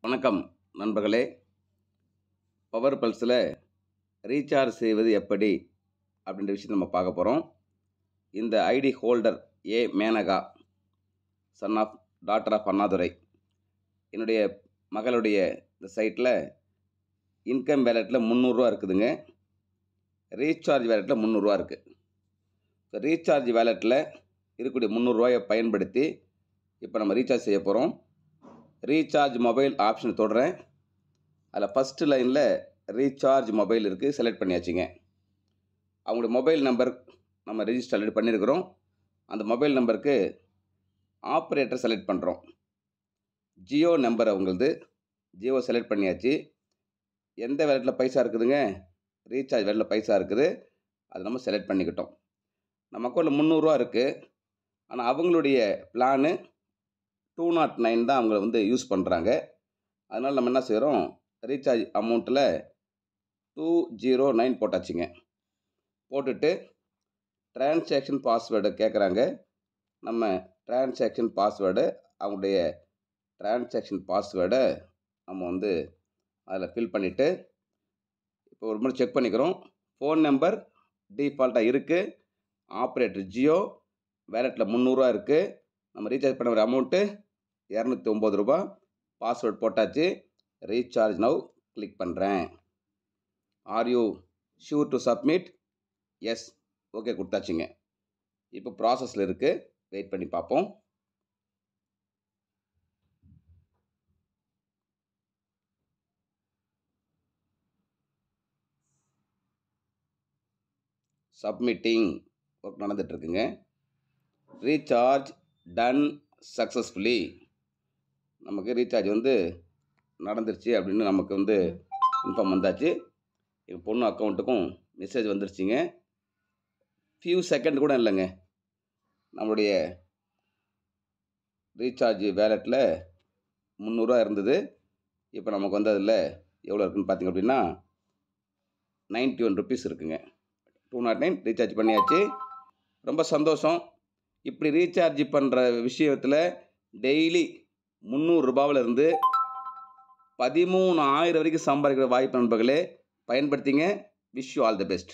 வணக்கம் நண்பர்களே. Power பல்ஸில் recharge செய்வது எப்படி அப்படின்ற விஷயத்தை நம்ம பார்க்க போகிறோம். இந்த ID holder A Menaka, son of daughter of Annadurai, என்னுடைய மகளுடைய இந்த சைட்டில் இன்கம் வேலெட்டில் 300 ரூபா இருக்குதுங்க. ரீசார்ஜ் வேலெட்டில் 300 ரூபா இருக்குது. ஸோ ரீசார்ஜ் வேலெட்டில் இருக்கக்கூடிய 300 ரூபாயை பயன்படுத்தி இப்போ நம்ம ரீசார்ஜ் செய்ய போகிறோம். ரீசார்ஜ் மொபைல் ஆப்ஷன் தொடுறேன். அதில் ஃபஸ்ட்டு லைனில் ரீசார்ஜ் மொபைல் இருக்குது, செலக்ட் பண்ணியாச்சுங்க. அவங்களுடைய மொபைல் நம்பர் நம்ம ரெஜிஸ்டர் ஆல்ரெடி பண்ணியிருக்கிறோம். அந்த மொபைல் நம்பருக்கு ஆப்ரேட்டர் செலக்ட் பண்ணுறோம். ஜியோ நம்பர் அவங்களது, ஜியோ செலக்ட் பண்ணியாச்சு. எந்த வேலெட்டில் பைசா இருக்குதுங்க? ரீசார்ஜ் வேலெட்டில் பைசா இருக்குது, அதை நம்ம செலக்ட் பண்ணிக்கிட்டோம். நம்ம அக்கௌண்ட்டில் 300 ரூபா இருக்குது. ஆனால் அவங்களுடைய பிளானு 209 தான் அவங்க யூஸ் பண்ணுறாங்க. அதனால் நம்ம என்ன செய்கிறோம், ரீசார்ஜ் அமௌண்ட்டில் 209 போட்டாச்சுங்க. போட்டுட்டு டிரான்சாக்ஷன் பாஸ்வேர்டை கேட்குறாங்க. நம்ம டிரான்சாக்ஷன் பாஸ்வேர்டு, அவங்களுடைய டிரான்சாக்ஷன் பாஸ்வேர்டை நம்ம அதில் ஃபில் பண்ணிவிட்டு இப்போ ஒரு முறை செக் பண்ணிக்கிறோம். ஃபோன் நம்பர் டிஃபால்ட்டாக இருக்குது. ஆப்ரேட்டர் ஜியோ, வேலெட்டில் 300 ரூபா இருக்குது. நம்ம ரீசார்ஜ் பண்ண ஒரு அமௌண்ட்டு 209 ரூபா. பாஸ்வேர்ட் போட்டாச்சு. ரீசார்ஜ் நவ் கிளிக் பண்ணுறேன். Are you sure to submit? Yes, okay கொடுத்தாச்சுங்க. இப்போ ப்ராசஸில் இருக்குது, வெயிட் பண்ணி பார்ப்போம். சப்மிட்டிங் ஒர்க் நடந்துகிட்ருக்குங்க. Recharge done successfully. நமக்கு ரீசார்ஜ் நடந்துருச்சு அப்படின்னு நமக்கு இன்ஃபார்ம் வந்தாச்சு. எங்கள் பொண்ணு அக்கௌண்ட்டுக்கும் மெசேஜ் வந்துருச்சுங்க. ஃபியூ செகண்ட் கூட இல்லைங்க. நம்மளுடைய ரீசார்ஜ் வேலெட்டில் 300 ரூபா இருந்தது. இப்போ நமக்கு அதில் எவ்வளோ இருக்குதுன்னு பார்த்திங்க அப்படின்னா 91 ருபீஸ் இருக்குங்க. 209 ரீசார்ஜ் பண்ணியாச்சு. ரொம்ப சந்தோஷம். இப்படி ரீசார்ஜ் பண்ணுற விஷயத்தில் டெய்லி 300 ரூபாவிலிருந்து 13,000 வரைக்கும் சம்பாதிக்கிற வாய்ப்பு நண்பர்களே. பயன்படுத்திங்க. Wish you all the best.